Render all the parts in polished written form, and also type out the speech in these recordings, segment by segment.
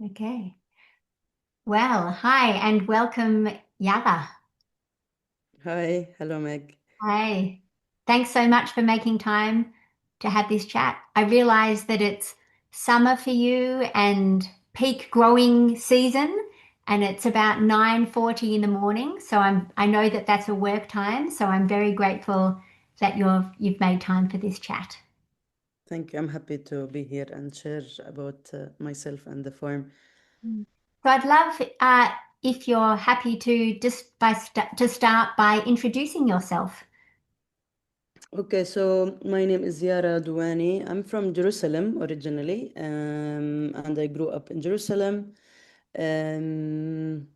Okay. Well, hi and welcome, Yara. Hi, hello Meg. Hi. Thanks so much for making time to have this chat. I realize that it's summer for you and peak growing season, and it's about 9:40 in the morning. So I know that that's a work time, so I'm very grateful that you've made time for this chat. Thank you. I'm happy to be here and share about myself and the farm. Mm. So I'd love if you're happy to just to start by introducing yourself. Okay, so my name is Yara Dowani. I'm from Jerusalem originally, and I grew up in Jerusalem. Um,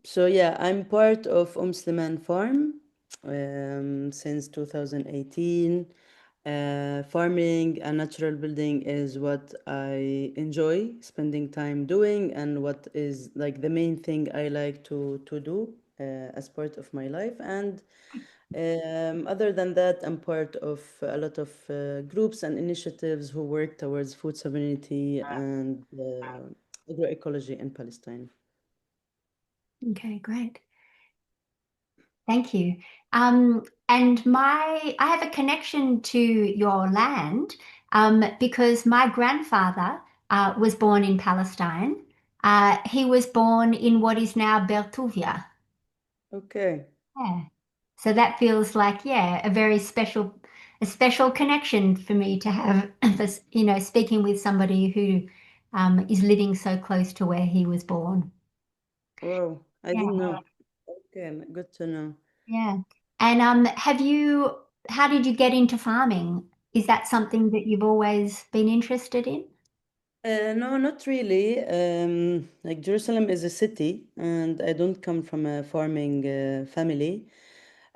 so yeah, I'm part of OMSAN Farm since 2018. Farming and natural building is what I enjoy spending time doing, and what is like the main thing I like to do as part of my life. And other than that, I'm part of a lot of groups and initiatives who work towards food sovereignty and agroecology in Palestine. Okay, great. Thank you. And I have a connection to your land because my grandfather was born in Palestine. He was born in what is now Bertuvia. Okay. Yeah. So that feels like, yeah, a special connection for me to have, this, speaking with somebody who is living so close to where he was born. Wow, I didn't Yeah. know. Okay, good to know. Yeah. And how did you get into farming? Is that something that you've always been interested in? No, not really. Like Jerusalem is a city, and I don't come from a farming family.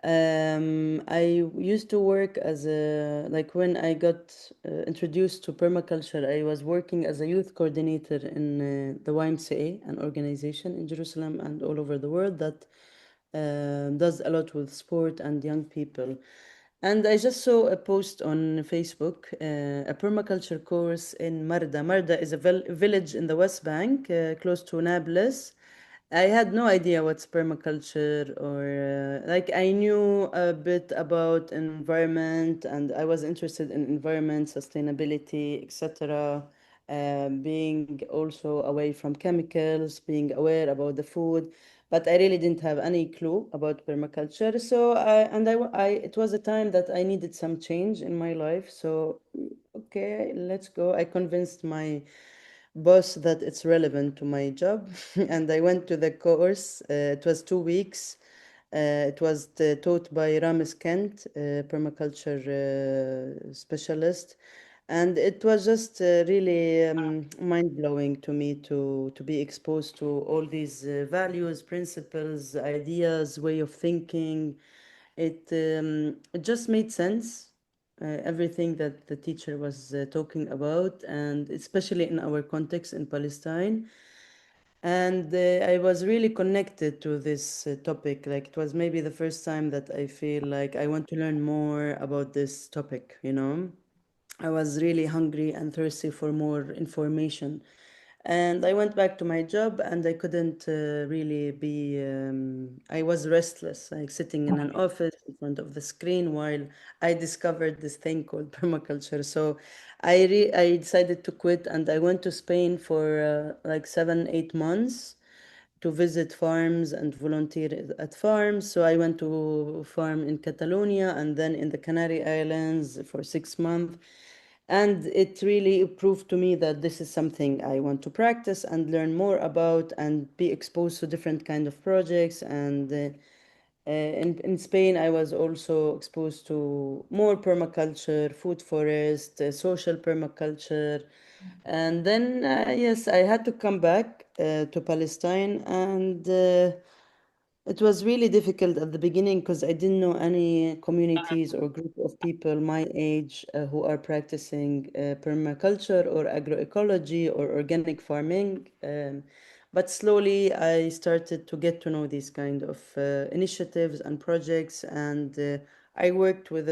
I used to work as a, like when I got introduced to permaculture, I was working as a youth coordinator in the YMCA, an organization in Jerusalem and all over the world that does a lot with sport and young people. And I just saw a post on Facebook, a permaculture course in Marda. Marda is a village in the West Bank, close to Nablus. I had no idea what's permaculture, or like I knew a bit about environment, and I was interested in environment, sustainability, etc. Being also away from chemicals, being aware about the food, but I really didn't have any clue about permaculture. So it was a time that I needed some change in my life. So okay, let's go. I convinced my boss that it's relevant to my job, and I went to the course. It was 2 weeks. It was taught by Ramis Kent, permaculture specialist, and it was just really mind blowing to me to be exposed to all these values, principles, ideas, way of thinking. It just made sense, everything that the teacher was talking about, and especially in our context in Palestine. And I was really connected to this topic. Like it was maybe the first time that I feel like I want to learn more about this topic, you know? I was really hungry and thirsty for more information. And I went back to my job, and I couldn't really be, I was restless, like sitting in an office in front of the screen while I discovered this thing called permaculture. So I decided to quit, and I went to Spain for like 7, 8 months to visit farms and volunteer at farms. So I went to a farm in Catalonia and then in the Canary Islands for 6 months. And it really proved to me that this is something I want to practice and learn more about and be exposed to different kind of projects. And in Spain, I was also exposed to more permaculture, food forest, social permaculture. And then, yes, I had to come back to Palestine, and it was really difficult at the beginning because I didn't know any communities or group of people my age who are practicing permaculture or agroecology or organic farming. But slowly I started to get to know these kind of initiatives and projects, and I worked with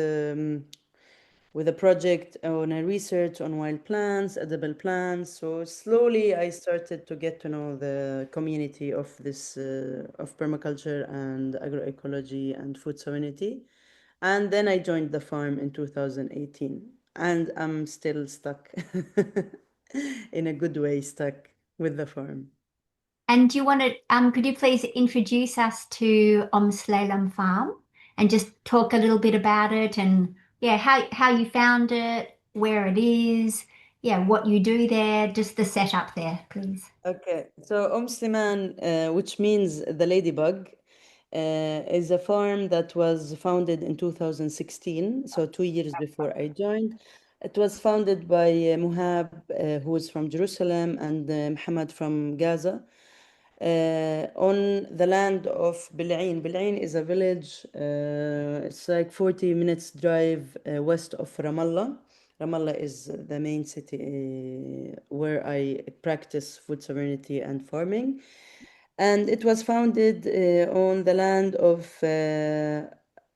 with a project on a research on wild plants, edible plants. So slowly I started to get to know the community of this of permaculture and agroecology and food sovereignty. And then I joined the farm in 2018, and I'm still stuck in a good way, stuck with the farm. And do you want to, could you please introduce us to OMSAN Farm and just talk a little bit about it and yeah, how you found it, where it is, yeah, what you do there, just the setup there, please. Okay, so Sliman, which means the ladybug, is a farm that was founded in 2016, so 2 years before I joined. It was founded by Muhab, who is from Jerusalem, and Muhammad from Gaza, on the land of Bil'in. Bil'in is a village, it's like 40 minutes drive west of Ramallah. Ramallah is the main city where I practice food sovereignty and farming. And it was founded on the land of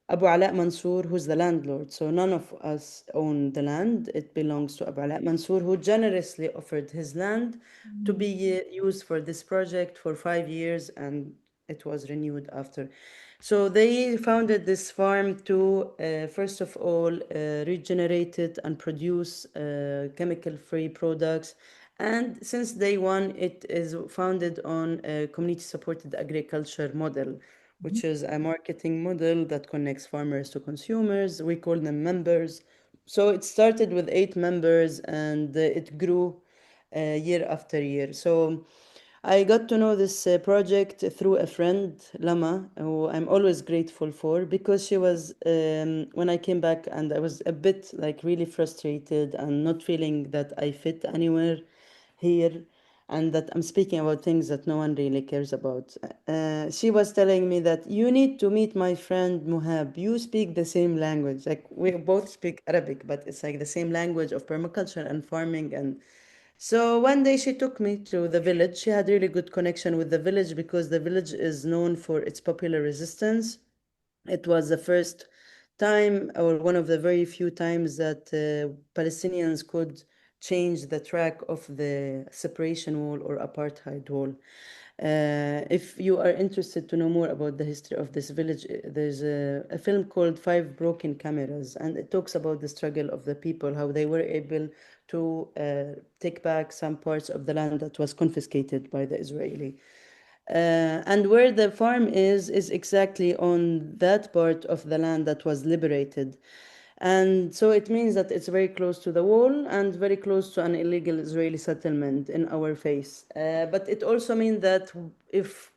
Abu Ala Mansour, who's the landlord. So none of us own the land. It belongs to Abu Ala Mansour, who generously offered his land to Mm. be used for this project for 5 years, and it was renewed after. So they founded this farm to, first of all, regenerate it and produce chemical-free products. And since day one, it is founded on a community-supported agriculture model, which is a marketing model that connects farmers to consumers. We call them members. So it started with 8 members, and it grew year after year. So I got to know this project through a friend, Lama, who I'm always grateful for, because she was, when I came back and I was a bit like really frustrated and not feeling that I fit anywhere here, and that I'm speaking about things that no one really cares about. She was telling me that you need to meet my friend Muhab. You speak the same language. Like we both speak Arabic, but it's like the same language of permaculture and farming. And so one day she took me to the village. She had really good connection with the village because the village is known for its popular resistance. It was the first time, or one of the very few times, that Palestinians could change the track of the separation wall or apartheid wall. If you are interested to know more about the history of this village, there's a film called Five Broken Cameras, and it talks about the struggle of the people, how they were able to take back some parts of the land that was confiscated by the Israeli. And where the farm is exactly on that part of the land that was liberated. And so it means that it's very close to the wall and very close to an illegal Israeli settlement in our face. But it also means that if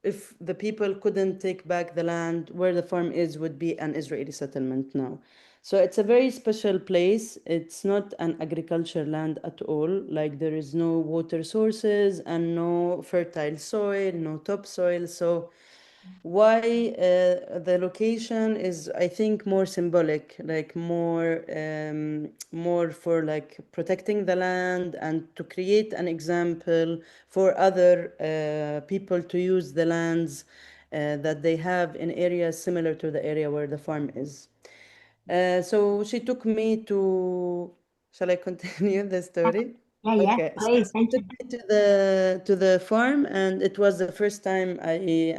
if the people couldn't take back the land where the farm is, would be an Israeli settlement now. So it's a very special place. It's not an agriculture land at all. Like there is no water sources and no fertile soil, no topsoil. So why the location is, I think, more symbolic, like more for like protecting the land and to create an example for other people to use the lands that they have in areas similar to the area where the farm is. So she took me to. Shall I continue the story? Yeah, yeah, Okay, so please, she thank took you. me to the farm, and it was the first time I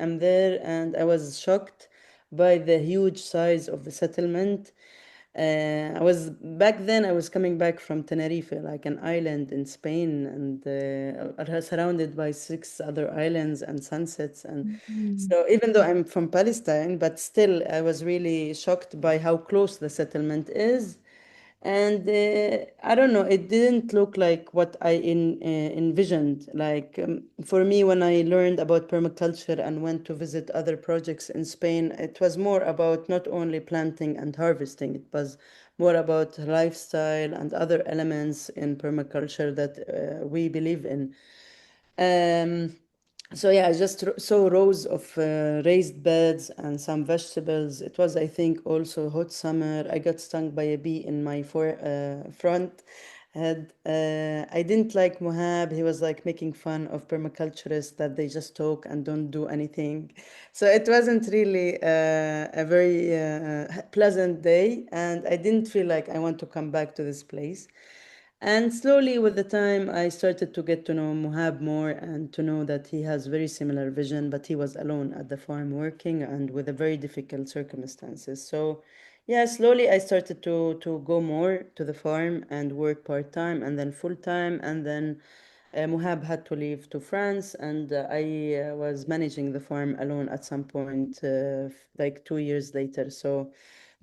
am there, and I was shocked by the huge size of the settlement. I was back then. I was coming back from Tenerife, like an island in Spain, and I was surrounded by 6 other islands and sunsets. And Mm. so, even though I'm from Palestine, but still, I was really shocked by how close the settlement is. And I don't know, it didn't look like what I envisioned. Like for me, when I learned about permaculture and went to visit other projects in Spain, it was more about not only planting and harvesting, it was more about lifestyle and other elements in permaculture that we believe in. Um, so yeah, I just saw rows of raised beds and some vegetables. It was, I think, also hot summer. I got stung by a bee in my front. head. I didn't like Mohab. He was like making fun of permaculturists that they just talk and don't do anything. So it wasn't really a very pleasant day, and I didn't feel like I want to come back to this place. And slowly, with the time, I started to get to know Mohab more and to know that he has very similar vision, but he was alone at the farm working and with a very difficult circumstances. So, yeah, slowly I started to go more to the farm and work part time and then full time, and then Mohab had to leave to France, and I was managing the farm alone at some point, like 2 years later. So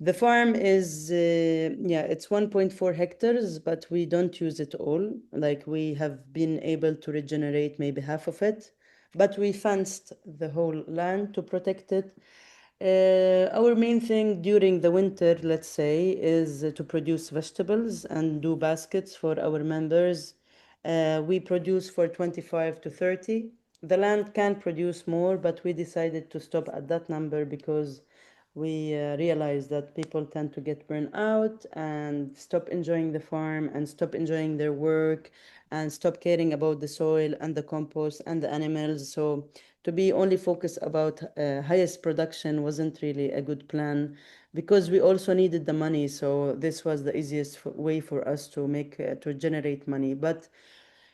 the farm is, yeah, it's 1.4 hectares, but we don't use it all. Like we have been able to regenerate maybe half of it, but we fenced the whole land to protect it. Our main thing during the winter, let's say, is to produce vegetables and do baskets for our members. We produce for 25 to 30. The land can produce more, but we decided to stop at that number because we realized that people tend to get burned out and stop enjoying the farm and stop enjoying their work and stop caring about the soil and the compost and the animals. So to be only focused about highest production wasn't really a good plan because we also needed the money. So this was the easiest way for us to make to generate money. But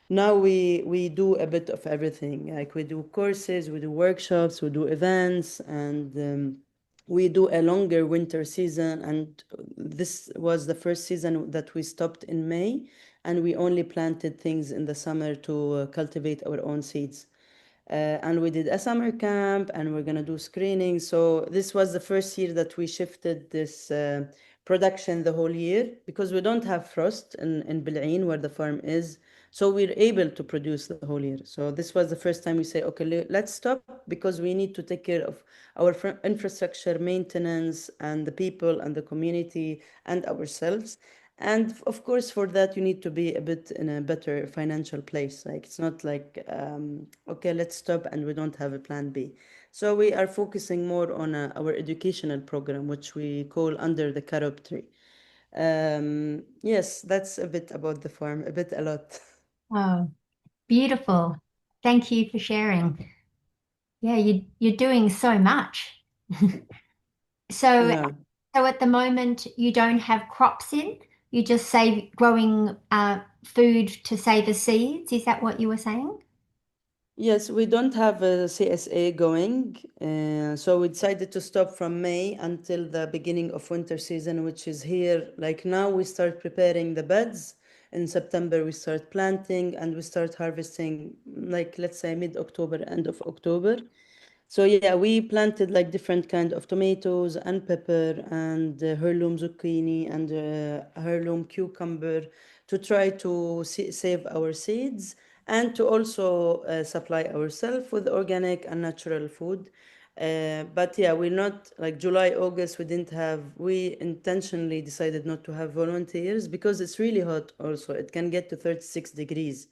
now we do a bit of everything. Like we do courses, we do workshops, we do events, and we do a longer winter season. And this was the first season that we stopped in May, and we only planted things in the summer to cultivate our own seeds. And we did a summer camp and we're going to do screening. So this was the first year that we shifted this production the whole year because we don't have frost in Bil'in where the farm is. So we're able to produce the whole year. So this was the first time we say, okay, let's stop because we need to take care of our infrastructure maintenance and the people and the community and ourselves. And of course, for that, you need to be a bit in a better financial place. Like it's not like, okay, let's stop and we don't have a plan B. So we are focusing more on our educational program, which we call Under the Carob Tree. Yes, that's a bit about the farm, a bit a lot. Oh, beautiful. Thank you for sharing. Yeah, you're doing so much. So Yeah. so at the moment you don't have crops in. You just save growing food to save the seeds. Is that what you were saying? Yes, we don't have a CSA going, so we decided to stop from May until the beginning of winter season, which is here. Like now, we start preparing the beds. In September, we start planting and we start harvesting, like let's say mid-October, end of October. So yeah, we planted like different kind of tomatoes and pepper and heirloom zucchini and heirloom cucumber to try to save our seeds and to also supply ourselves with organic and natural food. But yeah, we're not like July, August, we intentionally decided not to have volunteers because it's really hot also. It can get to 36 degrees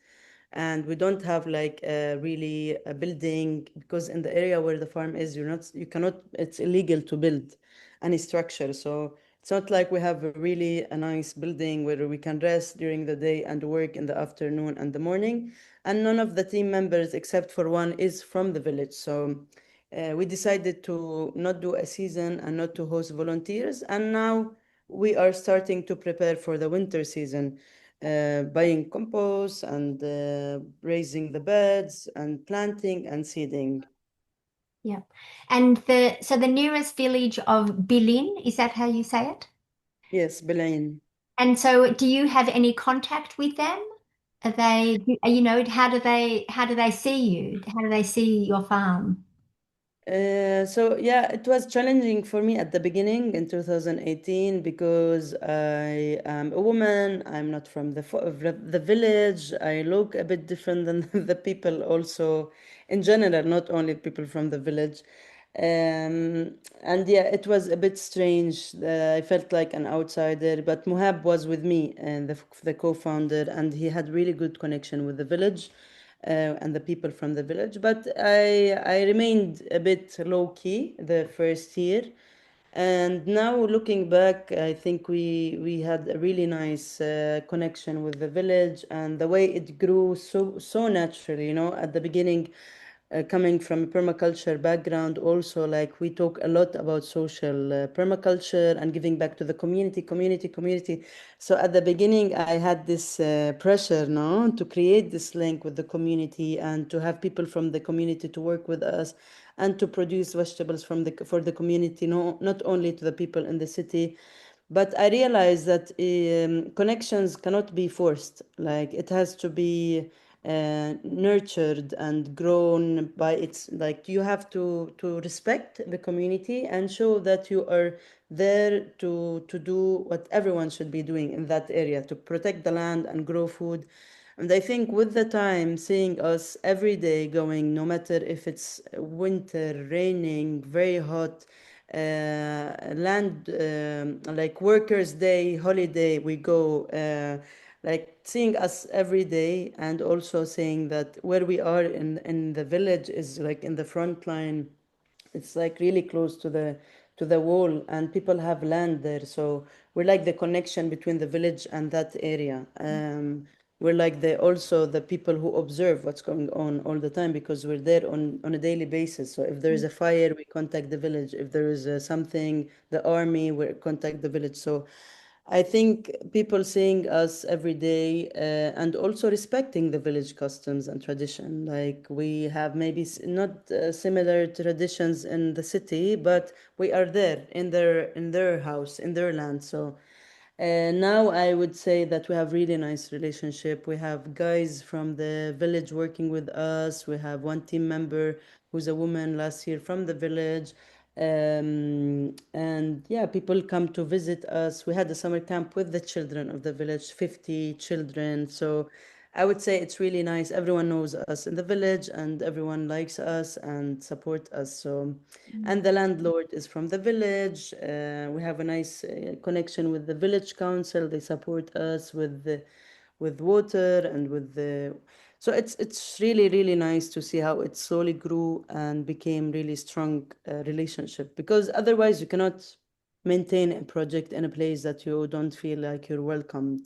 and we don't have like really a building because in the area where the farm is you cannot, it's illegal to build any structure. So it's not like we have a nice building where we can rest during the day and work in the afternoon and the morning. And none of the team members except for one is from the village. So we decided to not do a season and not to host volunteers, and now we are starting to prepare for the winter season, buying compost and raising the beds and planting and seeding. Yeah. And the nearest village of Bilin, is that how you say it? Yes, Belain. And so do you have any contact with them? Are they, how do they see you? How do they see your farm? So yeah, it was challenging for me at the beginning in 2018 because I am a woman. I'm not from the village. I look a bit different than the people also in general, not only people from the village. And yeah, it was a bit strange. I felt like an outsider, but Muhab was with me and the co-founder, and he had really good connection with the village and the people from the village. But I remained a bit low key the first year. And now looking back, I think we had a really nice connection with the village and the way it grew so naturally. You know, at the beginning, coming from a permaculture background, also like we talk a lot about social permaculture and giving back to the community. So at the beginning, I had this pressure, no, to create this link with the community and to have people from the community to work with us and to produce vegetables from the for the community, no, not only to the people in the city. But I realized that connections cannot be forced. Like it has to be nurtured and grown by its, like you have to respect the community and show that you are there to do what everyone should be doing in that area, to protect the land and grow food. And I think with the time, seeing us every day going, no matter if it's winter, raining, very hot, land, like Workers' Day, holiday, we go, like seeing us every day, and also saying that where we are in the village is like in the front line. It's like really close to the wall, and people have land there. So we're like the connection between the village and that area. We're like the also the people who observe what's going on all the time, because we're there on a daily basis. So if there is a fire, we contact the village. If there is something, the army, we contact the village. So I think people seeing us every day and also respecting the village customs and tradition. Like we have maybe not similar traditions in the city, but we are there in their house, in their land. So now I would say that we have really nice relationship. We have guys from the village working with us. We have one team member who's a woman last year from the village. And yeah, people come to visit us. We had a summer camp with the children of the village, 50 children. So I would say it's really nice. Everyone knows us in the village and everyone likes us and support us. So, and the landlord is from the village. We have a nice connection with the village council. They support us with water and with the. So it's really nice to see how it slowly grew and became really strong relationship, because otherwise you cannot maintain a project in a place that you don't feel like you're welcomed.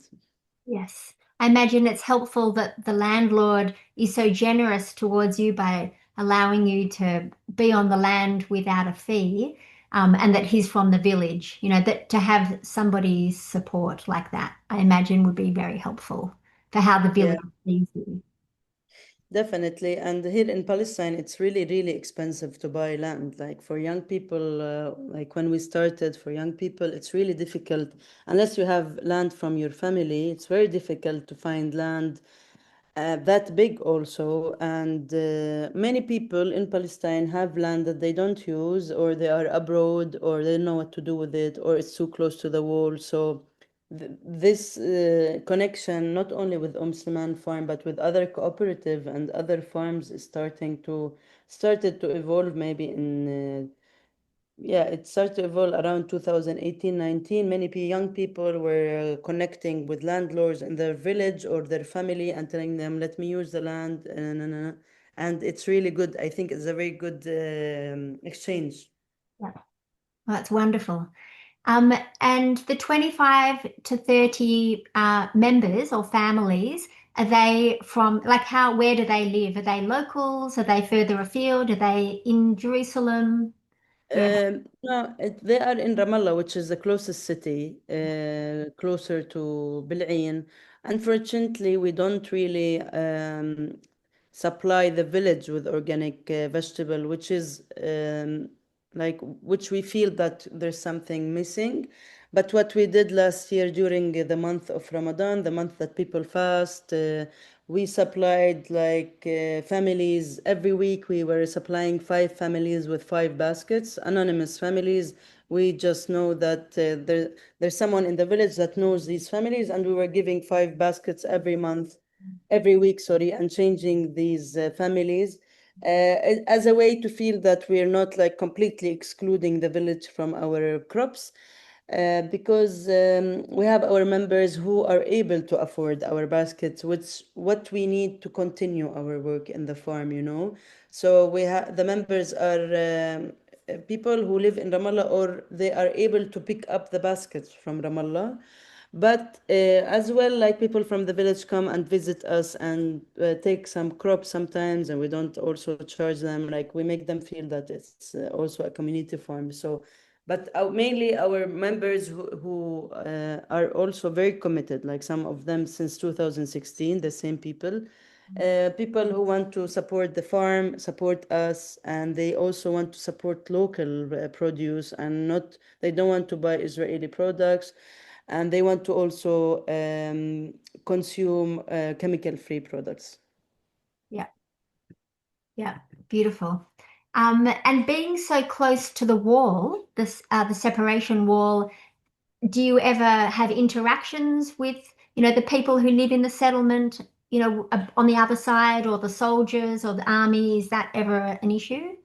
Yes. I imagine it's helpful that the landlord is so generous towards you by allowing you to be on the land without a fee, and that he's from the village. You know, that to have somebody's support like that, I imagine would be very helpful for how the Yeah. village sees you. Definitely. And here in Palestine, it's really expensive to buy land. Like for young people, like when we started, for young people, it's really difficult. Unless you have land from your family, it's very difficult to find land that big also. And many people in Palestine have land that they don't use, or they are abroad, or they don't know what to do with it, or it's too close to the wall. So this connection, not only with OMSAN Farm, but with other cooperative and other farms, is started to evolve maybe in yeah, it started to evolve around 2018, 19. Many young people were connecting with landlords in their village or their family and telling them, let me use the land. And it's really good. I think it's a very good exchange. Yeah. That's wonderful. And the 25 to 30 members or families, are they from, like, where do they live? Are they locals? Are they further afield? Are they in Jerusalem? Where are they? No, they are in Ramallah, which is the closest city, closer to Bil'in. Unfortunately, we don't really supply the village with organic vegetable, which is like which we feel that there's something missing. But what we did last year during the month of Ramadan, the month that people fast, we supplied like families. Every week we were supplying 5 families with 5 baskets, anonymous families. We just know that there's someone in the village that knows these families, and we were giving 5 baskets every month, every week, sorry, and changing these families as a way to feel that we're not like completely excluding the village from our crops, because we have our members who are able to afford our baskets, which what we need to continue our work in the farm. So we have the members are people who live in Ramallah, or they are able to pick up the baskets from Ramallah. But as well, like people from the village come and visit us and take some crops sometimes, and we don't also charge them. Like we make them feel that it's also a community farm. So, but mainly our members who are also very committed, like some of them since 2016, the same people. People who want to support the farm, support us, and they also want to support local produce and not, they don't want to buy Israeli products, and they want to also consume chemical-free products. Yeah, yeah, beautiful. And being so close to the wall, the separation wall, do you ever have interactions with, the people who live in the settlement, on the other side, or the soldiers or the army? Is that ever an issue?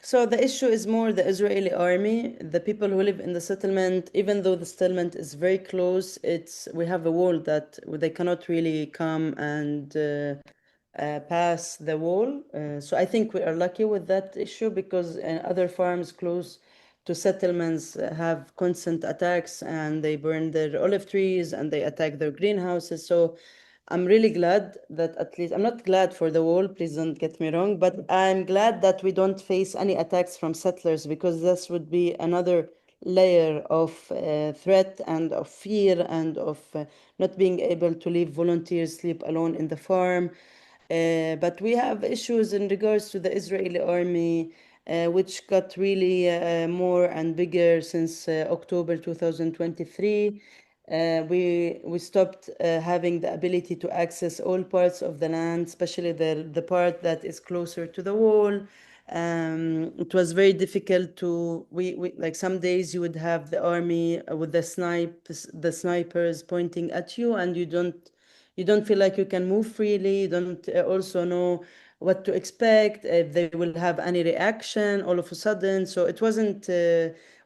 So the issue is more the Israeli army. The people who live in the settlement, even though the settlement is very close, it's we have a wall that they cannot really come and pass the wall. So I think we are lucky with that issue because other farms close to settlements have constant attacks, and they burn their olive trees and they attack their greenhouses. So I'm really glad that, at least, I'm not glad for the wall, please don't get me wrong, but I'm glad that we don't face any attacks from settlers, because this would be another layer of threat and of fear and of not being able to leave volunteers sleep alone in the farm. But we have issues in regards to the Israeli army, which got really more and bigger since October 2023. We stopped having the ability to access all parts of the land, especially the part that is closer to the wall. It was very difficult to we like some days you would have the army with the snipers pointing at you, and you don't feel like you can move freely. You don't also know what to expect, if they will have any reaction all of a sudden. So it wasn't.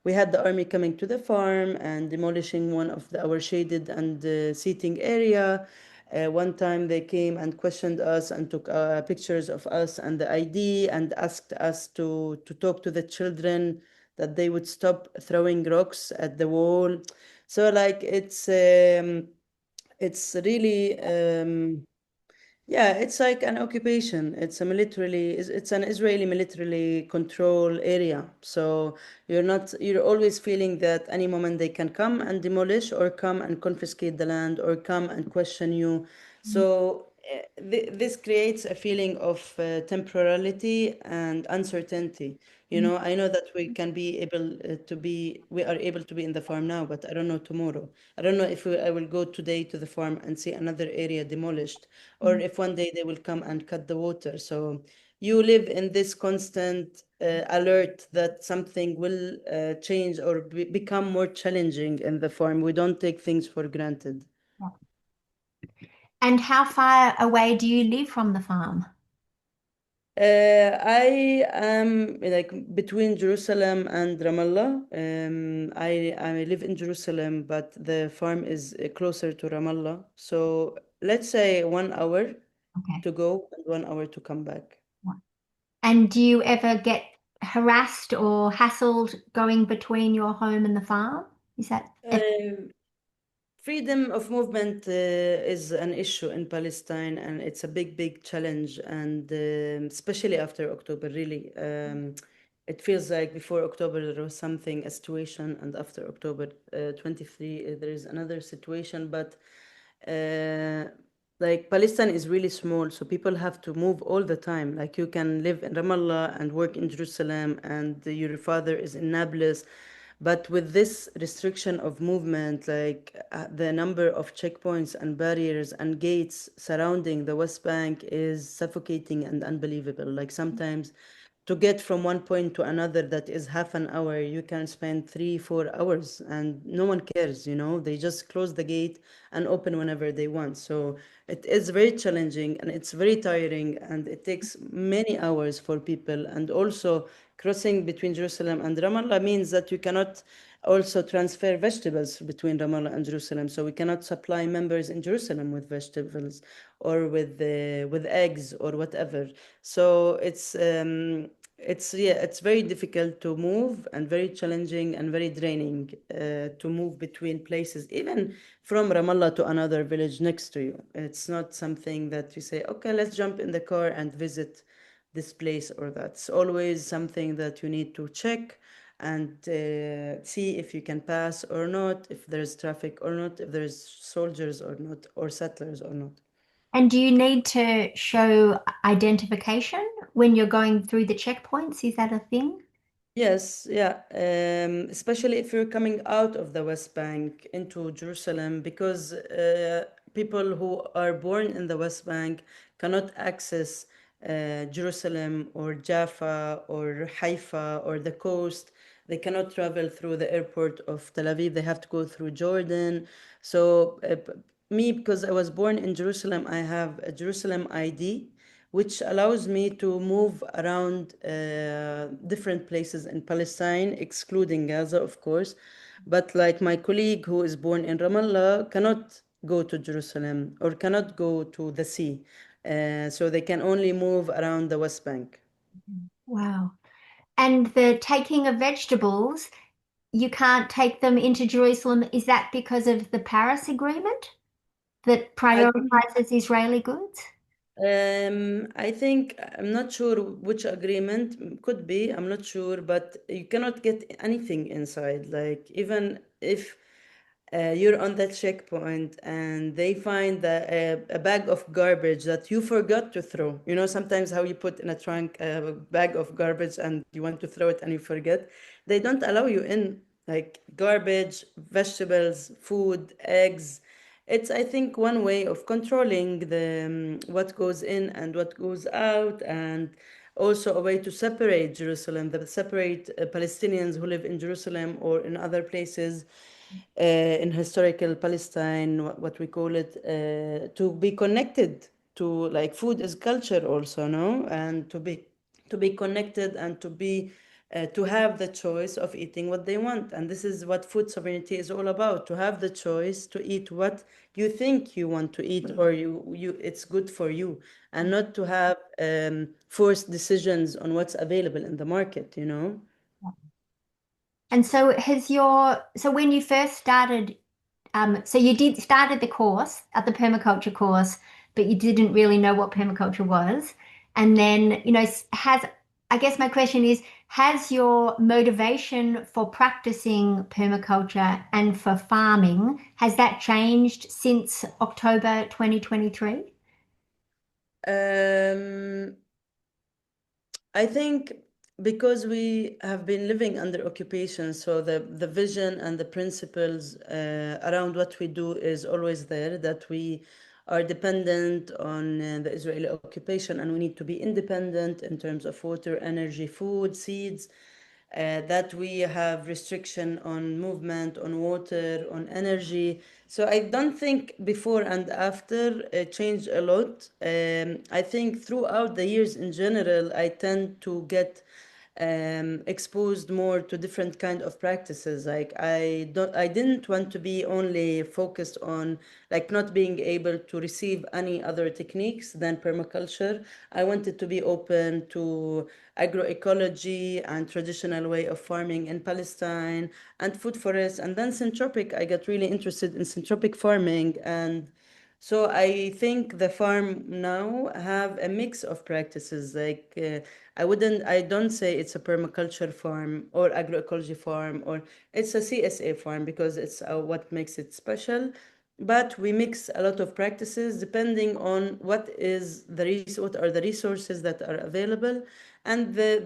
We had the army coming to the farm and demolishing one of our shaded and seating area. One time they came and questioned us and took pictures of us and the ID and asked us to talk to the children, that they would stop throwing rocks at the wall. So like it's really yeah, it's like an occupation. It's an Israeli militarily control area. So you're always feeling that any moment they can come and demolish or come and confiscate the land or come and question you. So this creates a feeling of temporality and uncertainty. I know that we are able to be in the farm now, but I don't know tomorrow. I don't know if I will go today to the farm and see another area demolished, or if one day they will come and cut the water. So you live in this constant alert that something will change or become more challenging in the farm. We don't take things for granted. And how far away do you live from the farm? I am like between Jerusalem and Ramallah. I live in Jerusalem, but the farm is closer to Ramallah. So let's say 1 hour Okay. to go and 1 hour to come back. And do you ever get harassed or hassled going between your home and the farm? Is that ever? Um, Freedom of movement is an issue in Palestine, and it's a big, big challenge. And especially after October, really, it feels like before October there was something, a situation, and after October 23, there is another situation. But uh, like Palestine is really small, so people have to move all the time. Like you can live in Ramallah and work in Jerusalem, and your father is in Nablus. But with this restriction of movement, like the number of checkpoints and barriers and gates surrounding the West Bank is suffocating and unbelievable. Like sometimes to get from one point to another that is half an hour, you can spend 3 4 hours and no one cares. They just close the gate and open whenever they want. So it is very challenging and it's very tiring, and it takes many hours for people. And also crossing between Jerusalem and Ramallah means that you cannot also transfer vegetables between Ramallah and Jerusalem. So we cannot supply members in Jerusalem with vegetables or with eggs or whatever. So it's yeah, it's very difficult to move and very challenging and very draining to move between places, even from Ramallah to another village next to you. It's not something that you say, okay, let's jump in the car and visit this place or that. It's always something that you need to check and see if you can pass or not, if there's traffic or not, if there's soldiers or not, or settlers or not. And do you need to show identification when you're going through the checkpoints? Is that a thing? Yes, yeah. Especially if you're coming out of the West Bank into Jerusalem, because people who are born in the West Bank cannot access Jerusalem or Jaffa or Haifa or the coast. They cannot travel through the airport of Tel Aviv. They have to go through Jordan. So, me, because I was born in Jerusalem, I have a Jerusalem ID which allows me to move around different places in Palestine, excluding Gaza, of course. But like my colleague who is born in Ramallah cannot go to Jerusalem or cannot go to the sea. So they can only move around the West Bank. Wow. And the taking of vegetables, you can't take them into Jerusalem. Is that because of the Paris Agreement that I don't prioritizes Israeli goods? I think I'm not sure which agreement could be. I'm not sure, but you cannot get anything inside. Like even if you're on that checkpoint and they find a bag of garbage that you forgot to throw. You know, sometimes how you put in a trunk a bag of garbage and you want to throw it and you forget. They don't allow you in. Like garbage, vegetables, food, eggs. It's, I think, one way of controlling the what goes in and what goes out, and also a way to separate Jerusalem, that separate Palestinians who live in Jerusalem or in other places in historical Palestine, what we call it, to be connected to, like, food is culture also, no, and to be connected and to have the choice of eating what they want. And this is what food sovereignty is all about, to have the choice to eat what you think you want to eat, or you it's good for you, and not to have forced decisions on what's available in the market, you know. And so when you first started, so you did started the course at the permaculture course, but you didn't really know what permaculture was. And then, I guess my question is, has your motivation for practicing permaculture and for farming, has that changed since October 2023? um I think because we have been living under occupation, so the vision and the principles around what we do is always there, that we are dependent on the Israeli occupation and we need to be independent in terms of water, energy, food, seeds, that we have restriction on movement, on water, on energy. So I don't think before and after changed a lot. I think throughout the years in general, I tend to get exposed more to different kind of practices. Like I didn't want to be only focused on, like, not being able to receive any other techniques than permaculture. I wanted to be open to agroecology and traditional way of farming in Palestine and food forests. And then syntropic, I got really interested in syntropic farming. And so I think the farm now have a mix of practices. Like I don't say it's a permaculture farm or agroecology farm, or it's a CSA farm, because it's what makes it special. But we mix a lot of practices depending on what are the resources that are available, and the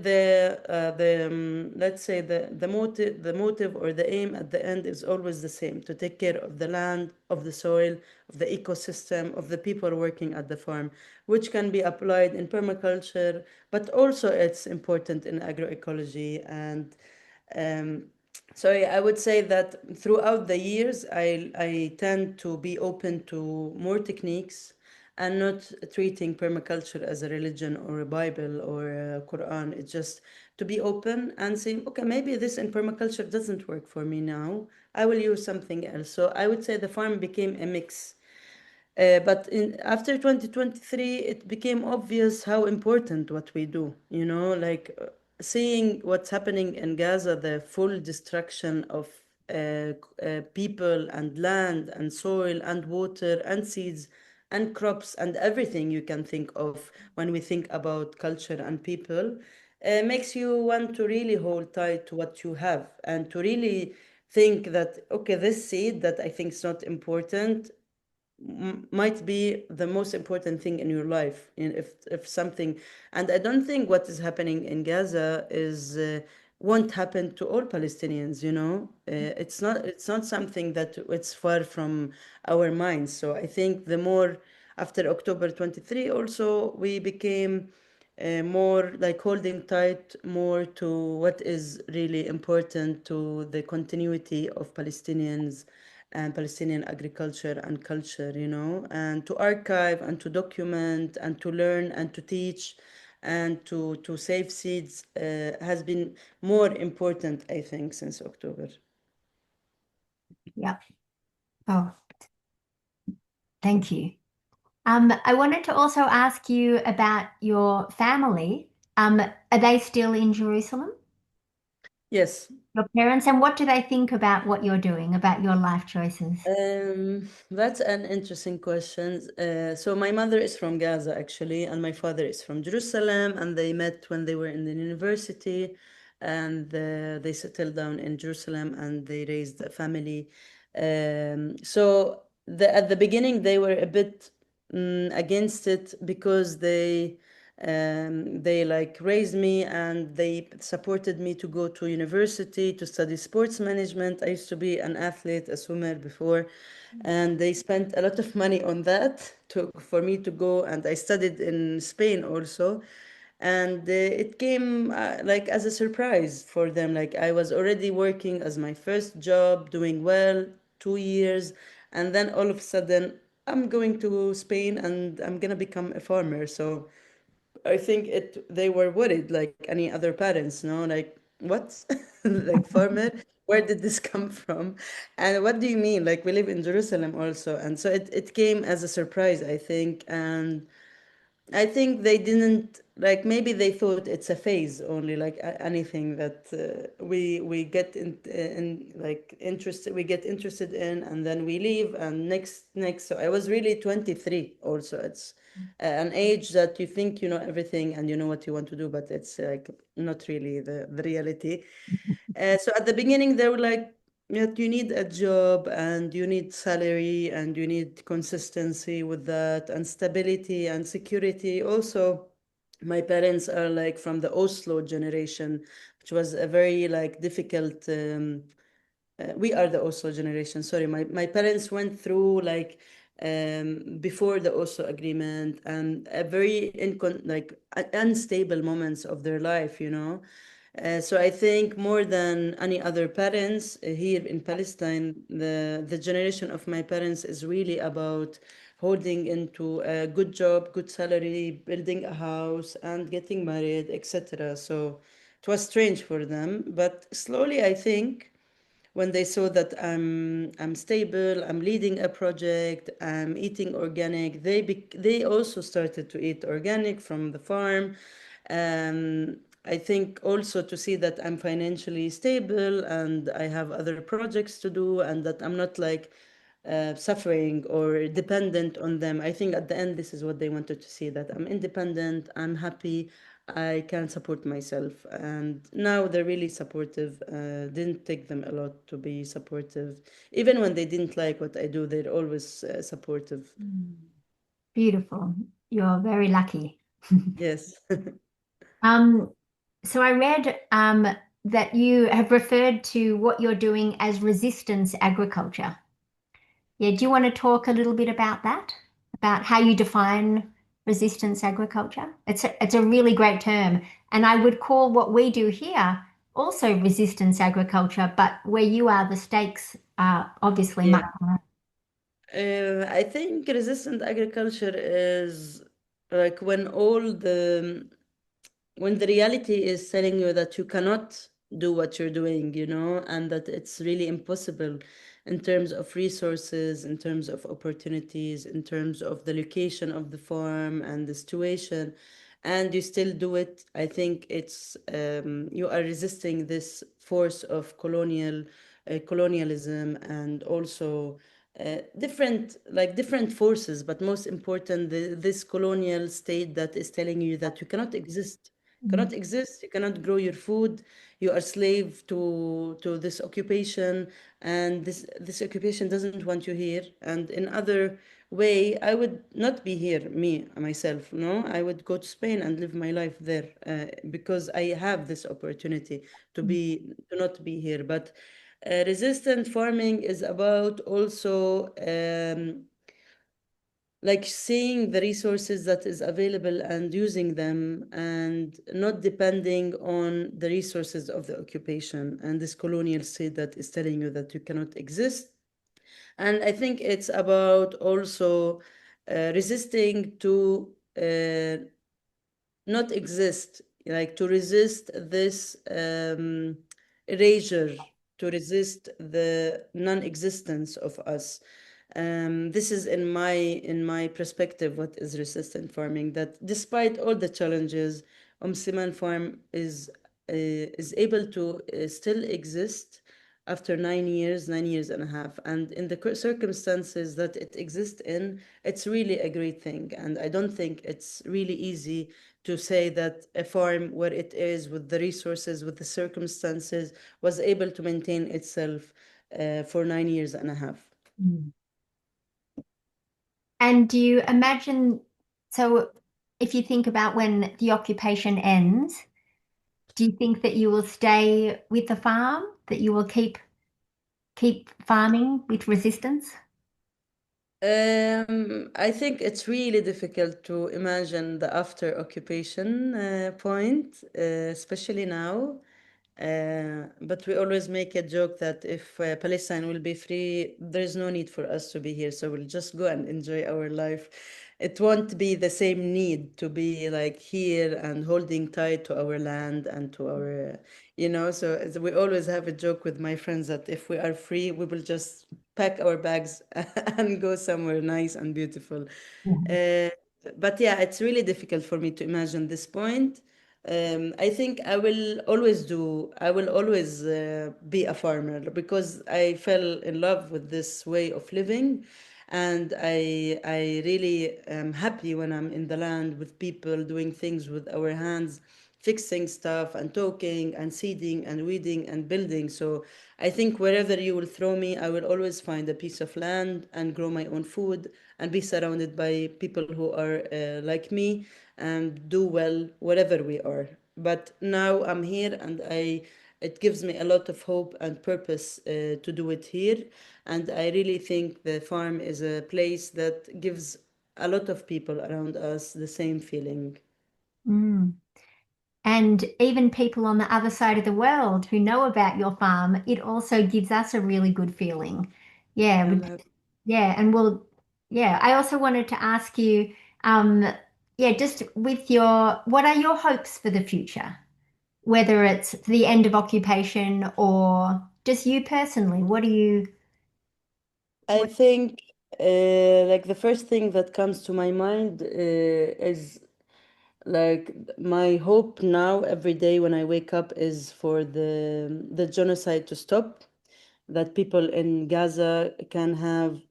let's say the motive or the aim at the end is always the same: to take care of the land, of the soil, of the ecosystem, of the people working at the farm, which can be applied in permaculture, but also it's important in agroecology. And um, so I would say that throughout the years, I tend to be open to more techniques and not treating permaculture as a religion or a Bible or a Quran. It's just to be open and saying, okay, maybe this in permaculture doesn't work for me now. I will use something else. So I would say the farm became a mix. But after 2023, it became obvious how important what we do, like seeing what's happening in Gaza, the full destruction of people and land and soil and water and seeds and crops and everything you can think of when we think about culture and people, makes you want to really hold tight to what you have and to really think that, okay, this seed that I think is not important might be the most important thing in your life if something. And I don't think what is happening in Gaza is won't happen to all Palestinians, you know. It's not something that it's far from our minds. So I think the more after October 23 also we became more like holding tight more to what is really important to the continuity of Palestinians and Palestinian agriculture and culture, you know, and to archive and to document and to learn and to teach and to save seeds has been more important, I think, since October. Yep. Oh, thank you. I wanted to also ask you about your family. Are they still in Jerusalem? Yes. Your parents, and what do they think about what you're doing, about your life choices? That's an interesting question. So my mother is from Gaza actually, and my father is from Jerusalem, and they met when they were in the university, and they settled down in Jerusalem, and they raised a family. So at the beginning they were a bit against it because they like raised me and they supported me to go to university to study sports management. I used to be an athlete, a swimmer before, and they spent a lot of money on that for me to go. And I studied in Spain also, and it came like as a surprise for them. Like I was already working as my first job, doing well, 2 years, and then all of a sudden I'm going to Spain and I'm gonna become a farmer. So I think they were worried like any other parents, no? Like, what? Like farmer? Where did this come from? And what do you mean? Like we live in Jerusalem also. And so it came as a surprise, I think. And I think they didn't like maybe they thought it's a phase only, like anything that we get in like interested we get interested in, and then we leave and next. So I was really 23 also. It's an age that you think you know everything and you know what you want to do, but it's like not really the reality. So at the beginning, they were like, "Yet you need a job and you need salary and you need consistency with that and stability and security." Also, my parents are like from the Oslo generation, which was a very like difficult. We are the Oslo generation. Sorry, my parents went through like before the Oslo agreement and a very unstable moments of their life, you know. So I think more than any other parents here in Palestine, the generation of my parents is really about holding into a good job, good salary, building a house, and getting married, etc. So it was strange for them, but slowly I think when they saw that I'm stable, I'm leading a project, I'm eating organic, they also started to eat organic from the farm. I think also to see that I'm financially stable and I have other projects to do and that I'm not like suffering or dependent on them. I think at the end, this is what they wanted to see, that I'm independent, I'm happy, I can support myself. And now they're really supportive. Didn't take them a lot to be supportive. Even when they didn't like what I do, they're always supportive. Mm. Beautiful. You're very lucky. Yes. Um, so I read that you have referred to what you're doing as resistance agriculture. Yeah, do you want to talk a little bit about that? About how you define resistance agriculture? It's a really great term, and I would call what we do here also resistance agriculture, but where you are, the stakes are obviously Yeah. much higher. I think resistant agriculture is like when the reality is telling you that you cannot do what you're doing, you know, and that it's really impossible in terms of resources, in terms of opportunities, in terms of the location of the farm and the situation. and you still do it, I think it's you are resisting this force of colonialism, and also different forces, but most important, this colonial state that is telling you that you Mm. you cannot grow your food, you are slave to this occupation, and this occupation doesn't want you here. And in other way, I would not be here, me myself, no, I would go to Spain and live my life there, because I have this opportunity to not be here. But resistant farming is about also like seeing the resources that is available and using them, and not depending on the resources of the occupation and this colonial state that is telling you that you cannot exist. And I think it's about also resisting to not exist, like to resist this erasure, to resist the non-existence of us. This is in my perspective what is resistant farming. That despite all the challenges, Omsiman Farm is able to still exist after 9 years, 9 years and a half. And in the circumstances that it exists in, it's really a great thing. And I don't think it's really easy to say that a farm where it is, with the resources, with the circumstances, was able to maintain itself for 9 years and a half. Mm. And do you imagine, so if you think about when the occupation ends, do you think that you will stay with the farm, that you will keep farming with resistance? I think it's really difficult to imagine the after occupation point, especially now. But we always make a joke that if Palestine will be free, there is no need for us to be here. So we'll just go and enjoy our life. It won't be the same need to be like here and holding tight to our land and to our. So we always have a joke with my friends that if we are free, we will just pack our bags and go somewhere nice and beautiful. Yeah. Uh, but yeah, it's really difficult for me to imagine this point. I think I will always be a farmer because I fell in love with this way of living. And I really am happy when I'm in the land with people doing things with our hands, fixing stuff and talking and seeding and weeding and building. So I think wherever you will throw me, I will always find a piece of land and grow my own food and be surrounded by people who are like me and do well wherever we are. But now I'm here, and it gives me a lot of hope and purpose to do it here. And I really think the farm is a place that gives a lot of people around us the same feeling. Mm. And even people on the other side of the world who know about your farm, it also gives us a really good feeling. Yeah, Alhamdulillah. yeah, and yeah, I also wanted to ask you, um, yeah, just with what are your hopes for the future? Whether it's the end of occupation or just you personally, I what, think like the first thing that comes to my mind is like my hope now every day when I wake up is for the genocide to stop, that people in Gaza can have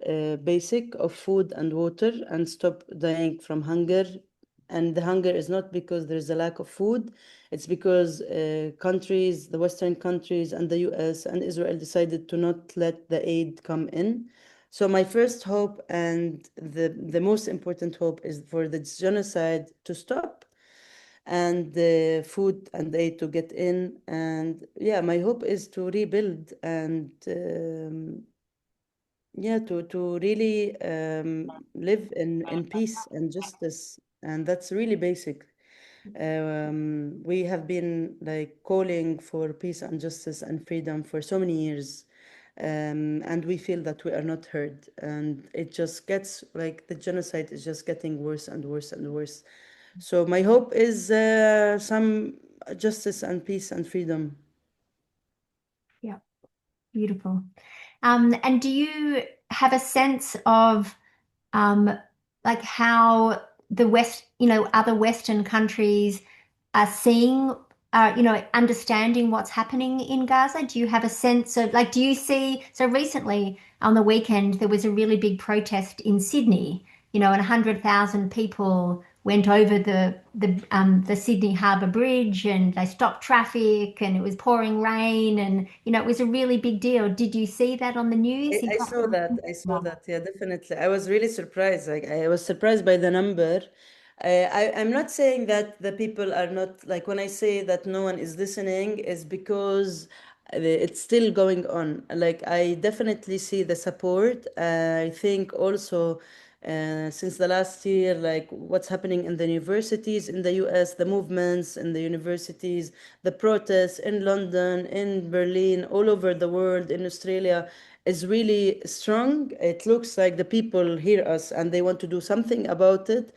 basic of food and water and stop dying from hunger. And the hunger is not because there's a lack of food, it's because countries, the Western countries and the US and Israel decided to not let the aid come in. So my first hope and the most important hope is for the genocide to stop and the food and aid to get in. And yeah, my hope is to rebuild and yeah, to really live in peace and justice. And that's really basic. We have been like calling for peace and justice and freedom for so many years. And we feel that we are not heard. And it just gets like the genocide is just getting worse and worse and worse. So my hope is some justice and peace and freedom. yeah, beautiful. And do you have a sense of um, like how? the West, other Western countries are seeing, understanding what's happening in Gaza? Do you have a sense of, like, do you see, so recently on the weekend, there was a really big protest in Sydney, and 100,000 people went over the Sydney Harbour Bridge and they stopped traffic and it was pouring rain and, it was a really big deal. Did you see that on the news? I saw that. I saw that. Yeah, definitely. I was really surprised. Like I was surprised by the number. I'm not saying that the people are not like when I say that no one is listening is because it's still going on. Like I definitely see the support. I think also since the last year, like what's happening in the universities in the US, the movements in the universities, the protests in London, in Berlin, all over the world, in Australia is really strong. It looks like the people hear us and they want to do something about it.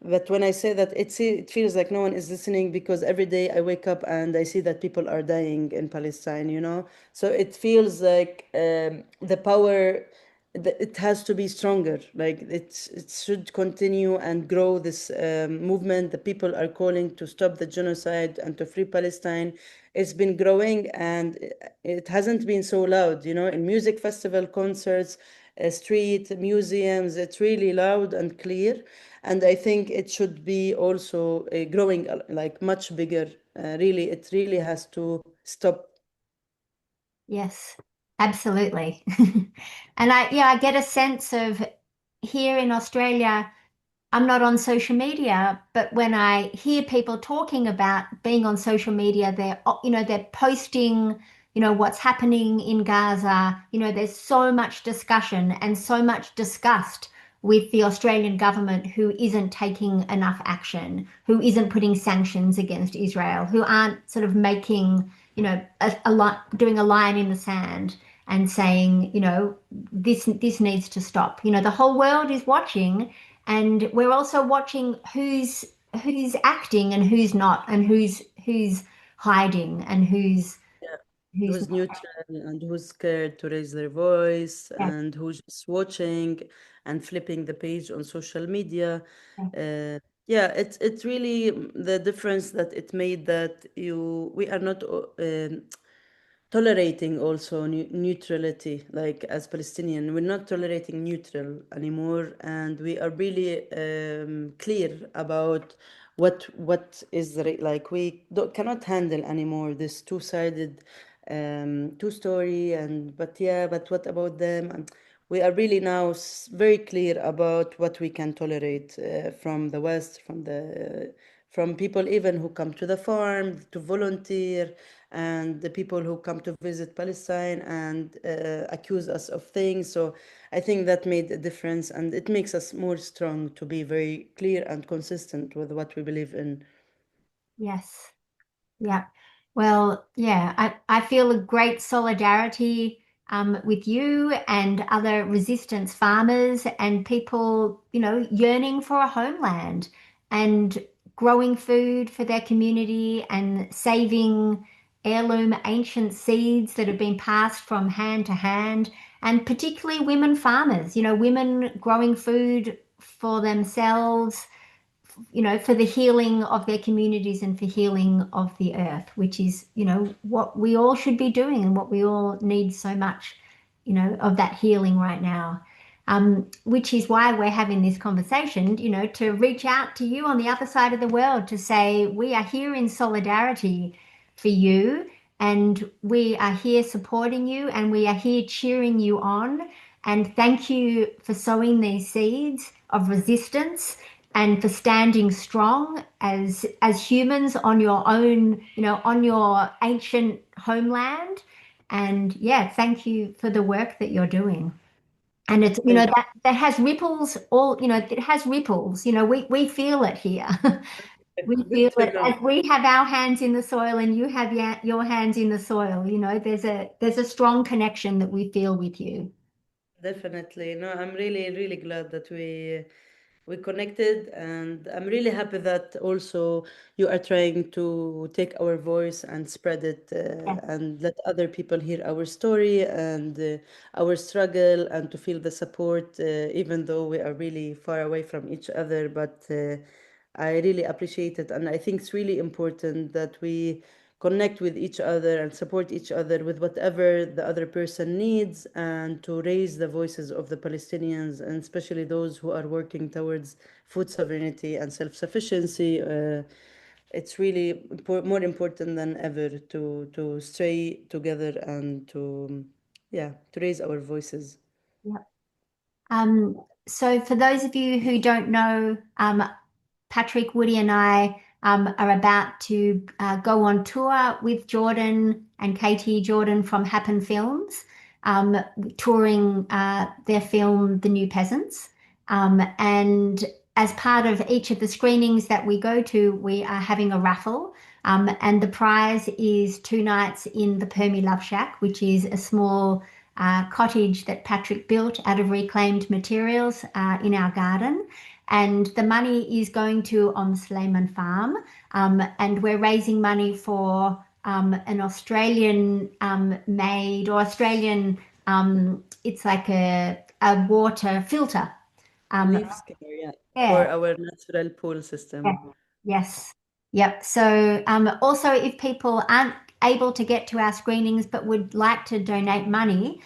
But when I say that, it feels like no one is listening because every day I wake up and I see that people are dying in Palestine, you know? So it feels like the power, it has to be stronger. Like it should continue and grow this movement. The people are calling to stop the genocide and to free Palestine. It's been growing and it hasn't been so loud, you know, in music festival, concerts, street, museums, it's really loud and clear. And I think it should be also growing like much bigger. Really, it really has to stop. Yes, absolutely. And I get a sense of here in Australia, I'm not on social media, but when I hear people talking about being on social media, they're posting, what's happening in Gaza. There's so much discussion and so much disgust with the Australian government who isn't taking enough action, who isn't putting sanctions against Israel, who aren't sort of making, doing a line in the sand and saying, this needs to stop. The whole world is watching and we're also watching who's acting and who's not and who's hiding and Yeah. who's Who's not. neutral and who's scared to raise their voice Yeah, and who's just watching and flipping the page on social media. yeah, Uh, yeah, it's really the difference that it made that we are not tolerating also neutrality, like as Palestinian we're not tolerating neutral anymore, and we are really clear about what is like we cannot handle anymore this two-sided two story. And but yeah, but what about them? And we are really now very clear about what we can tolerate from the West, from people even who come to the farm to volunteer, and the people who come to visit Palestine and accuse us of things. So I think that made a difference, and it makes us more strong to be very clear and consistent with what we believe in. yes. Yeah. Well, yeah, I feel a great solidarity with you and other resistance farmers and people, yearning for a homeland and growing food for their community and saving heirloom ancient seeds that have been passed from hand to hand, and particularly women farmers, women growing food for themselves, for the healing of their communities and for healing of the earth, which is, what we all should be doing and what we all need so much, of that healing right now. Which is why we're having this conversation, to reach out to you on the other side of the world to say, we are here in solidarity for you and we are here supporting you and we are here cheering you on. And thank you for sowing these seeds of resistance and for standing strong as humans on your own, on your ancient homeland. And yeah, thank you for the work that you're doing. And it's, Thank that has ripples all, it has ripples, we feel it here. We you. feel Good to it know. as we have our hands in the soil and you have your hands in the soil, there's a strong connection that we feel with you. Definitely. No, I'm really, really glad that we connected, and I'm really happy that also you are trying to take our voice and spread it, Yeah, and let other people hear our story and our struggle, and to feel the support, even though we are really far away from each other. But I really appreciate it, and I think it's really important that we connect with each other and support each other with whatever the other person needs, and to raise the voices of the Palestinians, and especially those who are working towards food sovereignty and self-sufficiency. It's really more important than ever to stay together and to, yeah, to raise our voices. yeah. So for those of you who don't know, Patrick, Woody, and I are about to go on tour with Jordan and Katie Jordan from Happen Films, um, touring their film The New Peasants. And as part of each of the screenings that we go to, we are having a raffle. And the prize is 2 nights in the Permi Love Shack, which is a small cottage that Patrick built out of reclaimed materials in our garden. And the money is going to OMSAN Farm. And we're raising money for an Australian made or Australian, it's like a water filter. Um, Leaf scare, yeah, yeah, for our natural pool yeah, system. yes. Yep. So also, if people aren't able to get to our screenings but would like to donate money,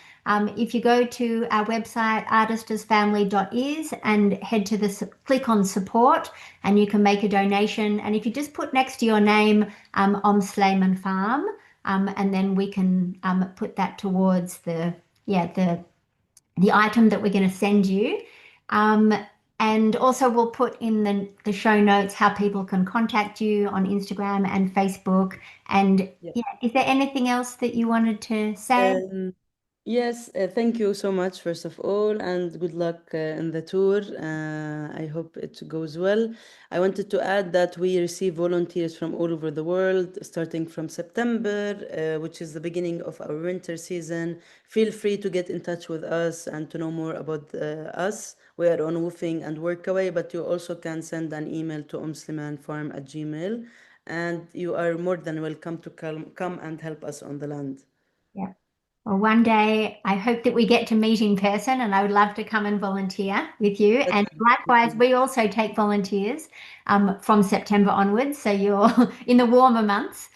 if you go to our website, artistasfamily.is, and head to the click on support, and you can make a donation. And if you just put next to your name, Om Slayman Farm, and then we can put that towards the item that we're going to send you. Um, and also, we'll put in the show notes how people can contact you on Instagram and Facebook. And Yeah. yeah, is there anything else that you wanted to say? Um, Yes, thank you so much, first of all, and good luck in the tour. I hope it goes well. I wanted to add that we receive volunteers from all over the world, starting from September, which is the beginning of our winter season. Feel free to get in touch with us and to know more about us. We are on Woofing and Workaway, but you also can send an email to umslimanfarm@gmail.com, and you are more than welcome to come and help us on the land. Yeah. Well, one day I hope that we get to meet in person, and I would love to come and volunteer with you. That And would be likewise, amazing. we also take volunteers from September onwards. So you're in the warmer months.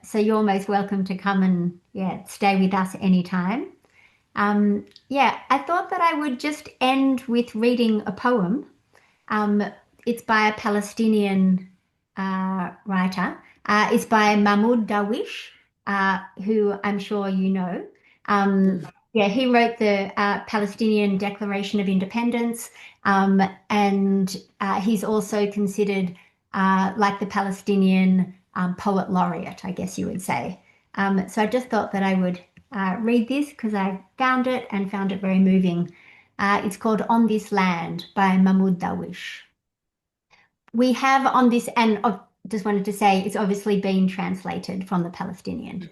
So you're most welcome to come and yeah, stay with us anytime. Yeah, I thought that I would just end with reading a poem. Um, it's by a Palestinian writer. It's by Mahmoud Darwish, who I'm sure you know. Um, yeah, he wrote the Palestinian Declaration of Independence, and he's also considered like the Palestinian poet laureate, I guess you would say. So I just thought that I would read this because I found it and found it very moving. It's called On This Land by Mahmoud Darwish. We have on this, and just wanted to say it's obviously been translated from the Palestinian.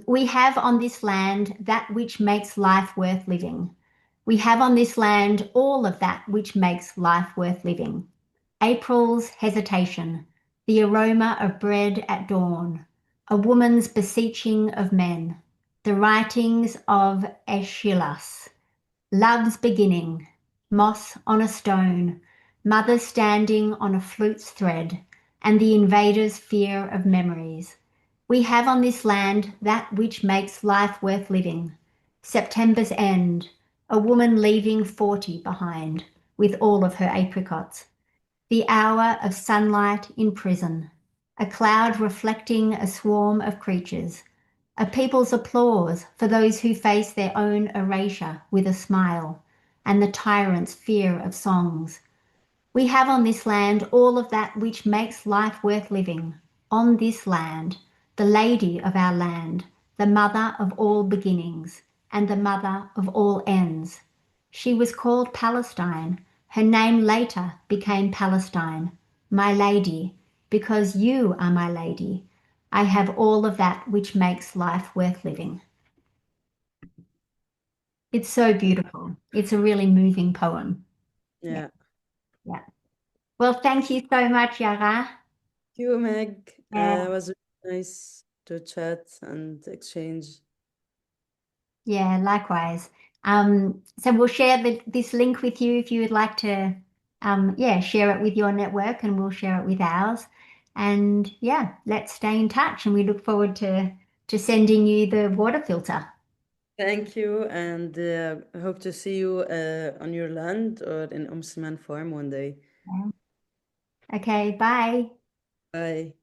We have on this land that which makes life worth living. We have on this land all of that which makes life worth living. April's hesitation, the aroma of bread at dawn, a woman's beseeching of men, the writings of Aeschylus, love's beginning, moss on a stone, mother standing on a flute's thread, and the invader's fear of memories. We have on this land that which makes life worth living. September's end, a woman leaving 40 behind, with all of her apricots. The hour of sunlight in prison, a cloud reflecting a swarm of creatures, a people's applause for those who face their own erasure with a smile, and the tyrant's fear of songs. We have on this land all of that which makes life worth living. On this land, the lady of our land, the mother of all beginnings, and the mother of all ends. She was called Palestine. Her name later became Palestine, my lady, because you are my lady. I have all of that which makes life worth living. It's so beautiful. It's a really moving poem. Yeah. Yeah. Yeah. Well, thank you so much, Yara. Thank you, Meg. It Yeah. was really nice to chat and exchange. Yeah, likewise. So we'll share this link with you if you would like to, yeah, share it with your network and we'll share it with ours. And yeah, let's stay in touch and we look forward to sending you the water filter. Thank you, and I hope to see you on your land or in OMSAN Farm one day. Yeah. Okay, bye. Bye.